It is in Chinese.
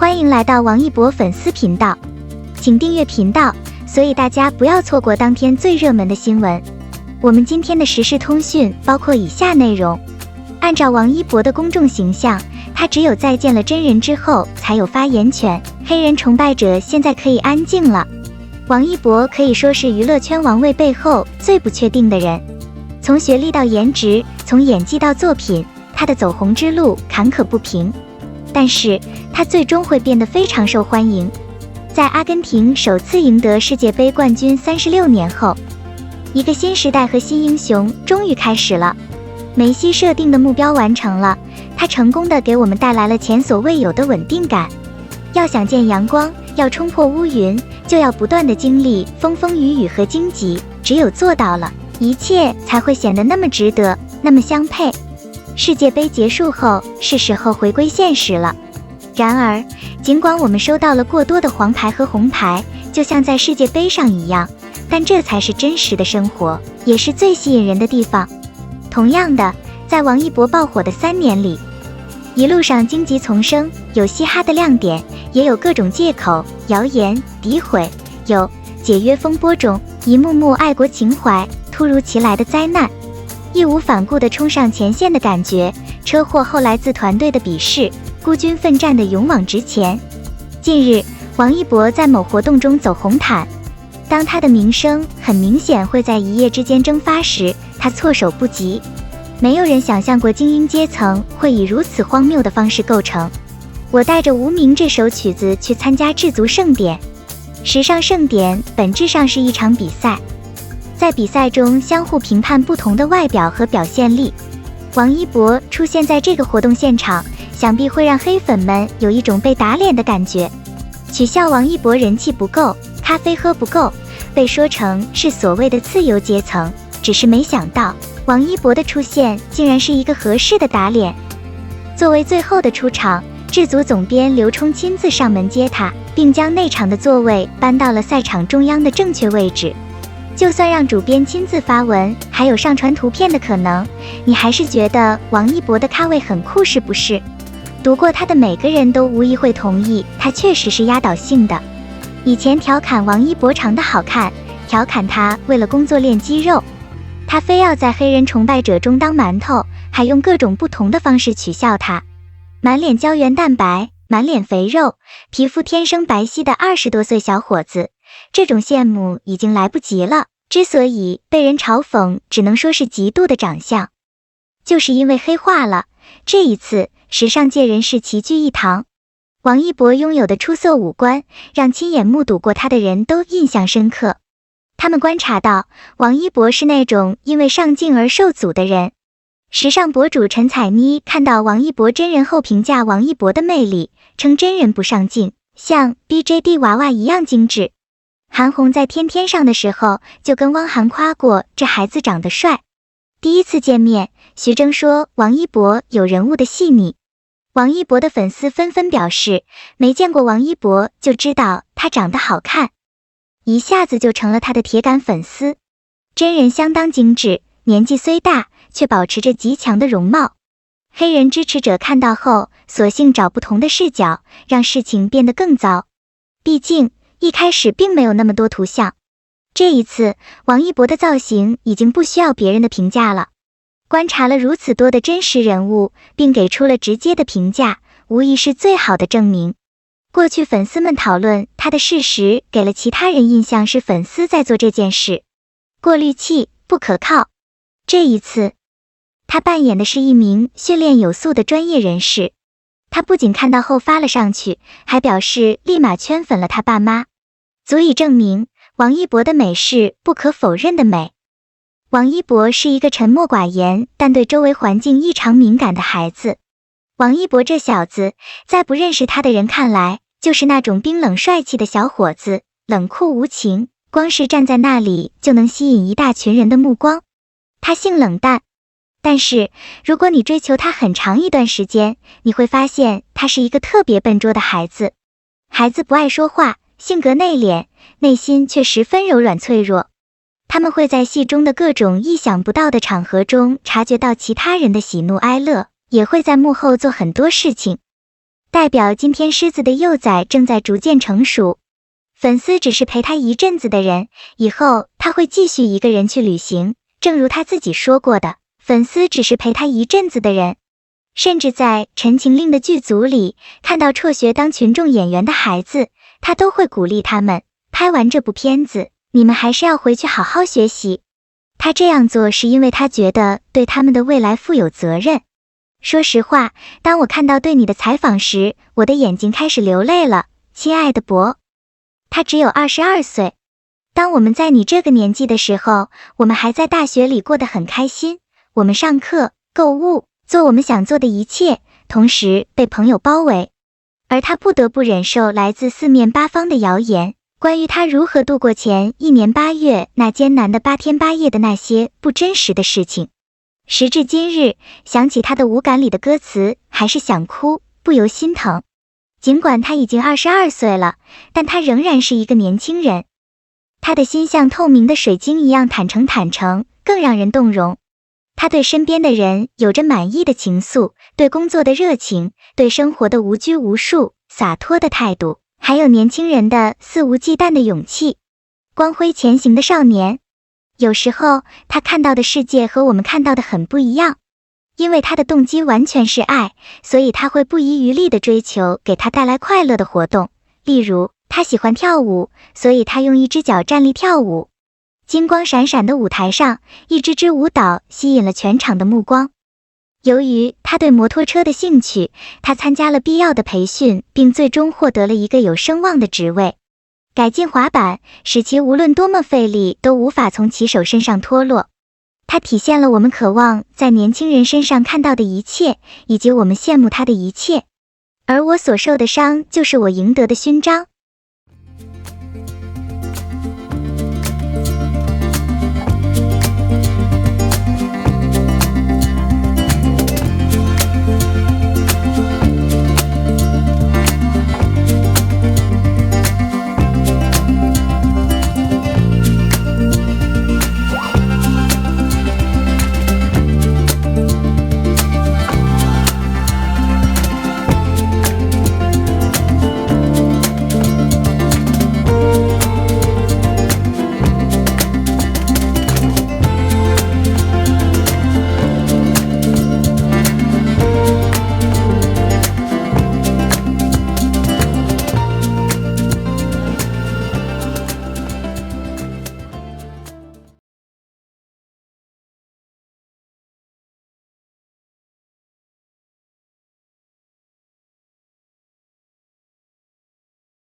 欢迎来到王一博粉丝频道，请订阅频道，所以大家不要错过当天最热门的新闻。我们今天的时事通讯包括以下内容：按照王一博的公众形象，他只有在见了真人之后才有发言权，黑人崇拜者现在可以安静了。王一博可以说是娱乐圈王位背后最不确定的人，从学历到颜值，从演技到作品，他的走红之路坎坷不平，但是他最终会变得非常受欢迎。在阿根廷首次赢得世界杯冠军36年后，一个新时代和新英雄终于开始了。梅西设定的目标完成了，他成功的给我们带来了前所未有的稳定感。要想见阳光，要冲破乌云，就要不断的经历风风雨雨和荆棘，只有做到了，一切才会显得那么值得，那么相配。世界杯结束后，是时候回归现实了。然而，尽管我们收到了过多的黄牌和红牌，就像在世界杯上一样，但这才是真实的生活，也是最吸引人的地方。同样的，在王一博爆火的3年里，一路上荆棘丛生，有嘻哈的亮点，也有各种借口、谣言、诋毁，有解约风波中一幕幕爱国情怀，突如其来的灾难，义无反顾地冲上前线的感觉，车祸后来自团队的鄙视，孤军奋战的勇往直前。近日，王一博在某活动中走红毯，当他的名声很明显会在一夜之间蒸发时，他措手不及。没有人想象过精英阶层会以如此荒谬的方式构成。我带着无名这首曲子去参加制足盛典。时尚盛典本质上是一场比赛，在比赛中相互评判不同的外表和表现力。王一博出现在这个活动现场，想必会让黑粉们有一种被打脸的感觉。取笑王一博人气不够，咖啡喝不够，被说成是所谓的次优阶层，只是没想到王一博的出现竟然是一个合适的打脸。作为最后的出场，制足总编刘冲亲自上门接他，并将内场的座位搬到了赛场中央的正确位置。就算让主编亲自发文，还有上传图片的可能，你还是觉得王一博的咖位很酷是不是？读过他的每个人都无疑会同意，他确实是压倒性的。以前调侃王一博长得好看，调侃他为了工作练肌肉，他非要在黑人崇拜者中当馒头，还用各种不同的方式取笑他。满脸胶原蛋白，满脸肥肉，皮肤天生白皙的20多岁小伙子，这种羡慕已经来不及了。之所以被人嘲讽，只能说是极度的长相，就是因为黑化了。这一次，时尚界人士齐聚一堂。王一博拥有的出色五官，让亲眼目睹过他的人都印象深刻。他们观察到，王一博是那种因为上镜而受阻的人。时尚博主陈彩妮看到王一博真人后评价王一博的魅力，称真人不上镜，像 BJD 娃娃一样精致。韩红在天天上的时候就跟汪涵夸过这孩子长得帅。第一次见面，徐峥说王一博有人物的细腻。王一博的粉丝纷纷表示，没见过王一博就知道他长得好看，一下子就成了他的铁杆粉丝。真人相当精致，年纪虽大，却保持着极强的容貌。黑人支持者看到后，索性找不同的视角，让事情变得更糟。毕竟一开始并没有那么多图像。这一次，王一博的造型已经不需要别人的评价了。观察了如此多的真实人物，并给出了直接的评价，无疑是最好的证明。过去粉丝们讨论他的事实，给了其他人印象是粉丝在做这件事，过滤器不可靠。这一次，他扮演的是一名训练有素的专业人士。他不仅看到后发了上去，还表示立马圈粉了他爸妈，足以证明王一博的美是不可否认的美。王一博是一个沉默寡言，但对周围环境异常敏感的孩子。王一博这小子，在不认识他的人看来，就是那种冰冷帅气的小伙子，冷酷无情，光是站在那里就能吸引一大群人的目光。他性冷淡，但是如果你追求他很长一段时间，你会发现他是一个特别笨拙的孩子。孩子不爱说话，性格内敛，内心却十分柔软脆弱。他们会在戏中的各种意想不到的场合中察觉到其他人的喜怒哀乐，也会在幕后做很多事情。代表今天狮子的幼崽正在逐渐成熟。粉丝只是陪他一阵子的人，以后他会继续一个人去旅行，正如他自己说过的，粉丝只是陪他一阵子的人。甚至在《陈情令》的剧组里，看到辍学当群众演员的孩子，他都会鼓励他们，拍完这部片子，你们还是要回去好好学习。他这样做是因为他觉得对他们的未来负有责任。说实话，当我看到对你的采访时，我的眼睛开始流泪了，亲爱的博。他只有22岁。当我们在你这个年纪的时候，我们还在大学里过得很开心，我们上课、购物，做我们想做的一切，同时被朋友包围。而他不得不忍受来自四面八方的谣言，关于他如何度过前1年8月那艰难的8天8夜的那些不真实的事情。时至今日，想起他的无感里的歌词，还是想哭，不由心疼。尽管他已经22岁了，但他仍然是一个年轻人。他的心像透明的水晶一样坦诚，更让人动容。他对身边的人有着满意的情愫，对工作的热情，对生活的无拘无束、洒脱的态度，还有年轻人的肆无忌惮的勇气。光辉前行的少年。有时候他看到的世界和我们看到的很不一样，因为他的动机完全是爱，所以他会不遗余力地追求给他带来快乐的活动。例如，他喜欢跳舞，所以他用一只脚站立跳舞。金光闪闪的舞台上，一支舞蹈吸引了全场的目光。由于他对摩托车的兴趣，他参加了必要的培训，并最终获得了一个有声望的职位。改进滑板，使其无论多么费力都无法从骑手身上脱落。它体现了我们渴望在年轻人身上看到的一切，以及我们羡慕他的一切。而我所受的伤，就是我赢得的勋章。